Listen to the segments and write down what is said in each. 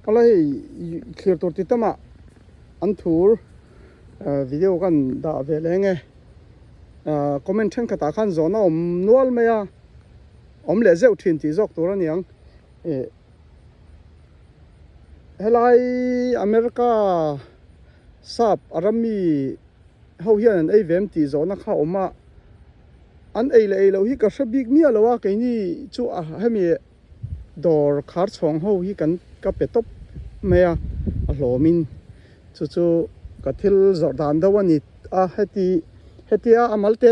kalai clear tur titama an thur video kan da ve lenge comment then kata khan zona nual meya le zeu thin ti jok tur aniang helai America sap arami ho hian ei vem ti zona kha oma an ei lo hi ka big mi alowa ke ni chu a hemi dor khar chhong ho hi kan ka petop meya a hlomin chu ka thil zordan dawani a hetia amal te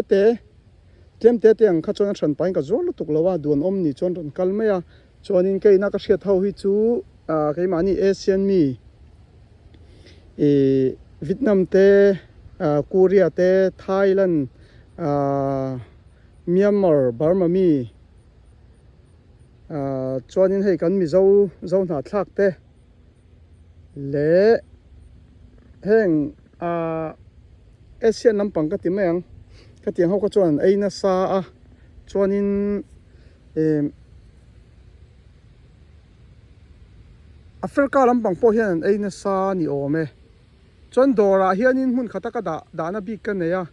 tlem te ang kha chona than pain ka zor lutuk lawa duan om ni chon ron kal meya chonin ke na ka hriat ho hi chu ke mani Asian mi Vietnam te Korea te Thailand Myanmar Burma mi chuanin hei kan mi zo na thlak te le heng Asian lampang ka ti mayang ka tiang ho ka chuan eina sa a chuanin Africa lampang po hian eina sa ni ome chuan dora hianin hun khata ka da na bik kan neya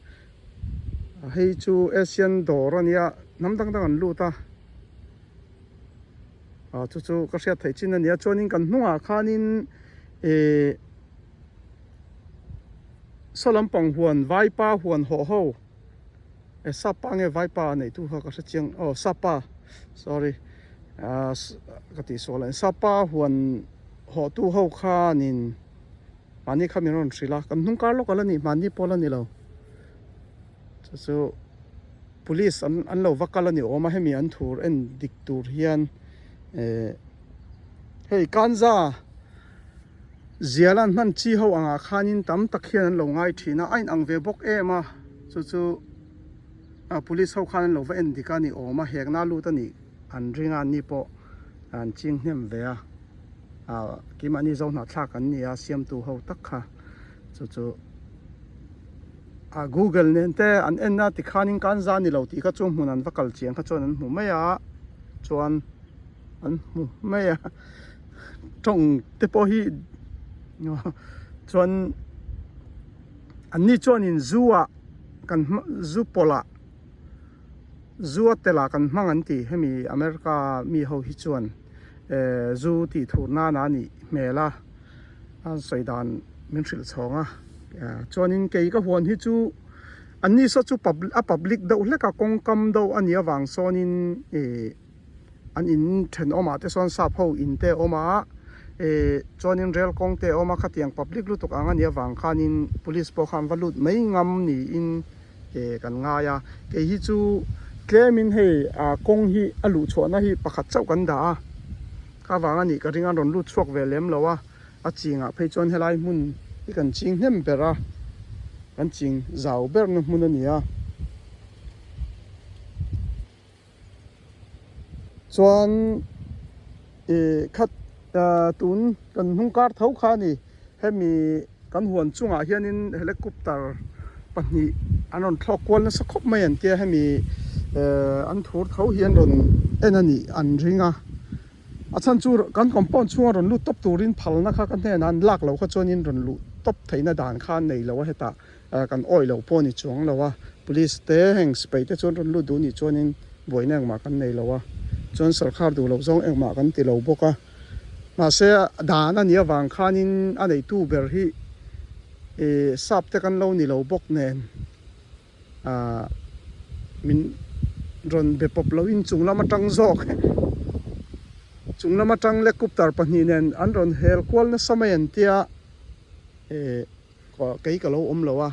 hei chu Asian dor ania namdang dang an luta chu ka hriat thei chin ania chuanin kan hnunga khanin solampang huan vaipa huan ho sapa nge vaipa nei tu ka hre chiang sapa sorry ka ti solan sapa huan ho tu ho khanin mani khamiron srila kan hnung kar lo kalani mani polani lo chu police an lo vakalani oma hemi an thur en diktur hian hei kanza zialan man chi ho anga khanin tam tak hian an lo ngai thina ain ang ve bok ema chu police ho khan an lo va en dikani oma hekna lu tani an ringa ni po an ching hnem ve a kimani zo na thlak an nia siam tu ho tak kha chu Google nen te an enna ti khanin kanza ni lo ti ka chu hmun an vakal chiang kha chuan an hmu maya chuan an hmu maya tong te po hi chuan an ni chuan in zuwa kan zu pola zuwa tela kan hmang an ti hemi America mi ho hi chuan zu ti thurna na ni mela an soidan min hril chhonga chuanin ke ka huan hi chu an ni sa chu public do hleka kongkam do ania wang sonin an in then oma te son sap ho in te oma chuanin rel kong te oma khatiang public lutuk anga nia wang khanin police po kham valut mai ngam ni in kan nga ya ke hi chu claimin hei kong hi alu chhona hi pakhat chau kan da kha wanga ni ka ringa ron lut chuak ve lem lowa a chinga phei chon helai mun hi kan ching hnem bera kan ching zau ber na mun ania chuan khat tun kan hungkar thau kha ni hemi kan huan chunga hianin helicopter pahni anon thlok kwal na sakhop mai an tia hemi an thur thau hian ron enani an ringa achan chu kan compound chunga ron lu top turin phalna kha kan hnen an lak lo kha chonin ron lu top theina dan khan nei lo heta kan oi lo poni chuang lowa police te heng spei te chon ron lu du ni chonin boina ma kan nei lowa chon sarkar du lo zong engma kan ti lo boka ma se dan ani awang khanin anei tu ber hi sap te kan lo ni lo bok nen min ron be pop lo in chung lama tang zok chung lama tang le kuptar pahni nen an ron hel kwal na samayan tia ko kei ka lo om lowa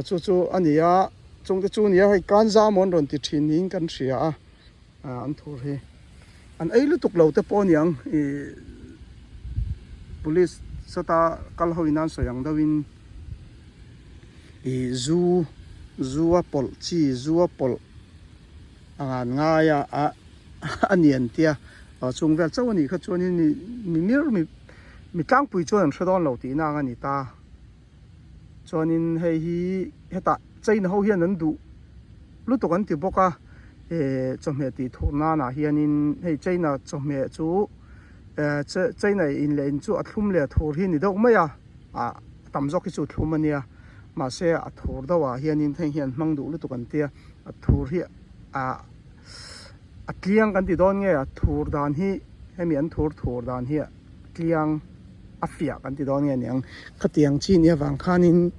chu ania chung te chu nia hei kanza mon ron ti thin ning kan thria an thur he an ei lutuk lo te poniang police sata kal hoinan soyang dawin zuwa pol angan nga ya anian tia chung vel chawani kha chuanin mi tlang pui chuan hredon lo ti na ngani ta chuanin hei hi heta chain ho hian an du lutuk an ti boka chawhme ti thurna na hianin hei chaina chawhme chu chơi này in lên chú ở thum lệ thổi hi ni đâu mấy tầm dọc cái chú thum anh à mà xe thổi đâu hiện in thành hiện mang đủ lúc tụi con tia thổi hi kliang kan ti don nge thur dan hi hemi an thur dan hi kliang afia kan ti don nge niang khatiang chi ni wang khanin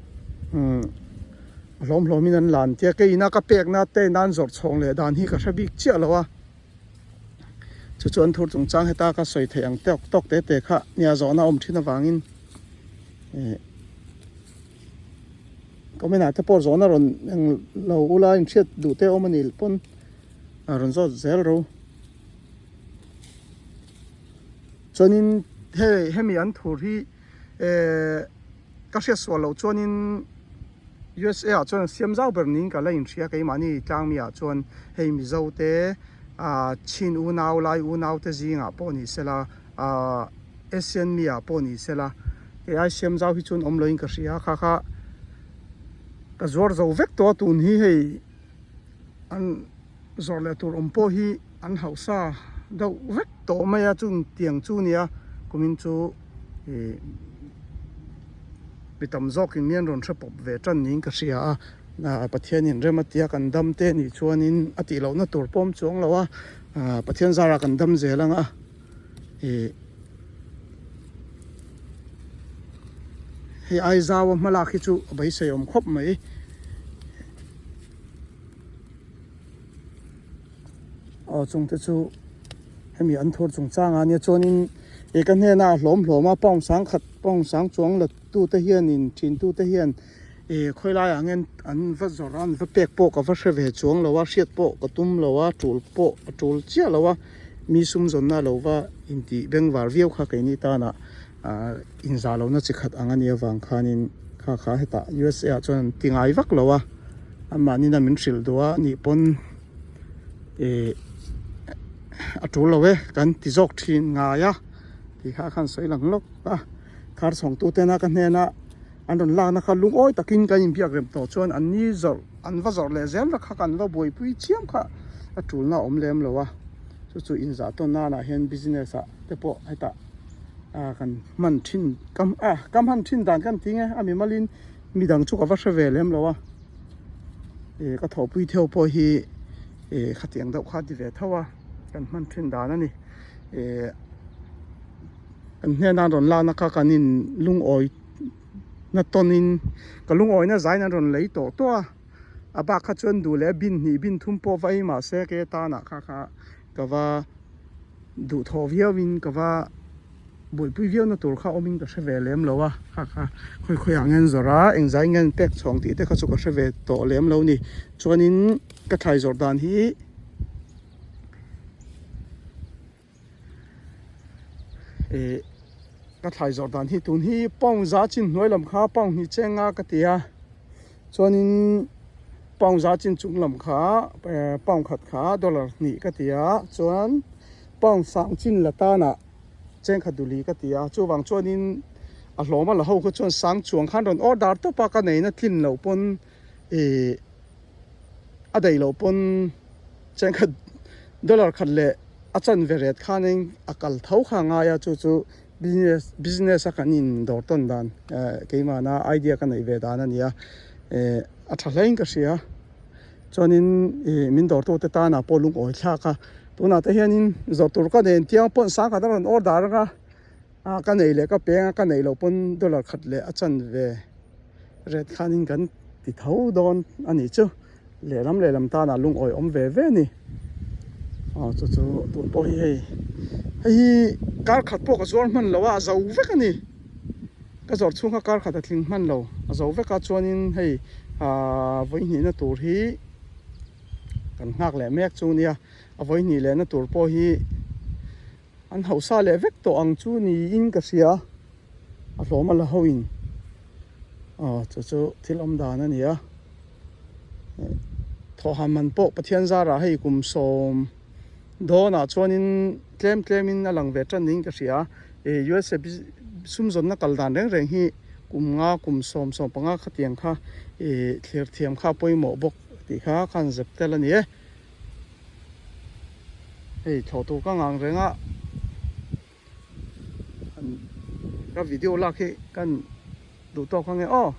lom lomin an lan tia ke ina ka pek na te nan zor chong le dan hi ka hrabi chia lawa chu chuan thur chung chang heta ka soi theiang tok tok te te kha nia zona om thina wangin komena te por zona ron lo ula in chet du te omanil pon ron zo zel ro chuanin hemi an thur hi ka hria swalo chuanin USA chuan siam zau ber ning ka la in thria ke mani tlang mi chuan hei mi zo te chin u nau lai u nau te zinga po ni sela Asian mi po ni sela ke ai siam zau hi chun om loin ka hria kha kha ka zor zo vek to tun hi hei an zor le tur po hi an hausa do vek to maya chung tiang chu nia kumin chu bitam zok in mian ron thapop ve tan ning ka hria na pathian in rematia kan dam te ni chuanin ati lo na tur pom chuang lawa pathian zara kan dam zelanga he ai zawa mala khi chu bai sayom khop mai chung te chu hemi an thor chung changa nia chuanin kan he na hloma pong sang khat pong sang chuang la tu te hian in thin tu te hian khoilai angen an va zoran va pek po ka va hre ve chuang lawa hriat po ka tum lawa tul po tul chia lawa mi sum zon na lawa in ti bengwar viau kha ke ni ta na in za lo na chi khat angania wang khanin kha heta USA chuan tingai vak lawa amani na min hril duwa ni pon atul lawe kan ti jok thin nga ya ti kha khan soi lang lok khar song tu te na kan he na an ron la na kha lung oi takin kan in biak rem to chuan an ni zor an va zor le zel ra kha kan va boi pui chiam kha atul na om lem lawa chu in za to na hen business a te po heta kan man thin kam han thin dan kan tinge ami malin midang chu ka va hre ve lem lawa ka tho pui theo po hi khatiang deuh kha ti ve thawa kan man thin dan ani kan hne na ron la na kha kanin lung oi na tonin ka lung oi na zai na ron lei to to aba kha chuan du le bin ni bin thum po vai ma se ke ta na kha ka wa du tho viawin ka wa boi pui viau na tur kha oming ka hre ve lem lowa kha khoi angen zora eng zai ngen pek chong ti te kha chu ka hre ve to lem lo ni chuanin ka thai jordan hi ka thai jordan hi tun hi pong za chin noi lam kha pong ni chenga ka tia chuanin pong za chin chung lam kha pong khat kha dollar ni ka tia chuan pong sang chin lata na cheng khaduli ka tia chu wang chuanin a hloma la ho kha chuan sang chuang khan ron order to pa ka nei na thin lo pon a dei lo pon cheng khat dollar khat le achan veret khaning akal thau kha nga ya chu business a kanin dor ton dan keima na idea ka nei ve dan ania a thalain ka sia chuanin min dor to te ta na polung oi thla ka tuna te hianin zotur ka den tiang pon sa ka ron order ka ka nei le ka penga ka nei lo pon dollar khat le achan ve ret khanin kan ti thau don ani chu le lam ta na lung oi om ve ni chu tun po hi hei kar khat po ka zor man lawa zau vek ani ka zor chunga kar khat a thling man lo a zau veka chuanin hei voi ni na tur hi kan ngak le mek chu nia a voi ni le na tur po hi an hausa le vek to ang chu ni in ka sia a hloma la hoin chu thil om dan ania tho haman po pathian zara hei kum som do na chuanin tlem in alang ve tan ning ka ria USA sum zon na kal dan reng hi kum nga kum som panga khatiang kha thlir thiam kha poimo bok ti kha khan zep tel ani hei tho tu ka ngang renga cái video là khi cần đủ to không nghe ô